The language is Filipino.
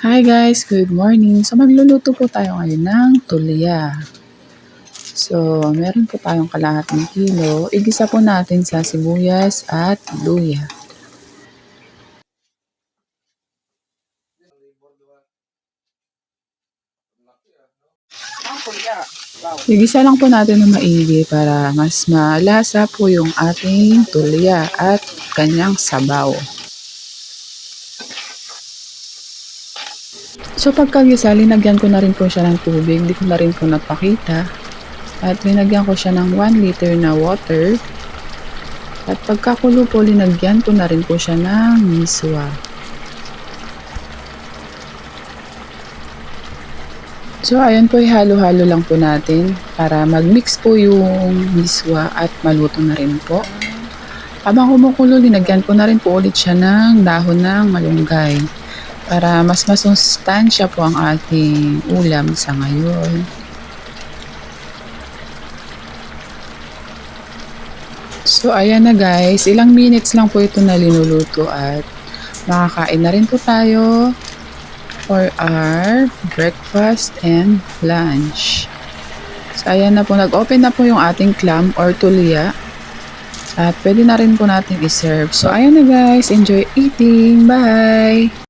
Hi guys, good morning. So magluluto po tayo ngayon ng tulya. So meron po tayong kalahating kilo. Igisa po natin sa sibuyas at luya. Igisa lang po natin ng maigi para mas malasa po yung ating tulya at kanyang sabaw. So pagkagisa, linagyan ko na rin po siya ng tubig. Hindi ko na rin po napakita. At linagyan ko siya ng 1 liter na water. At pagkakulo po, linagyan ko na rin po siya ng miswa. So ayan po, ihalo-halo lang po natin para mag-mix po yung miswa at maluto na rin po. Habang kumukulo, linagyan ko na rin po ulit siya ng dahon ng malunggay para mas masustansya po ang ating ulam sa ngayon. So ayan na guys, ilang minutes lang po ito na linuluto at makakain na rin po tayo for our breakfast and lunch. So ayan na po, nag-open na po yung ating clam or tulya at pwede na rin po natin i-serve. So ayan na guys, enjoy eating, bye!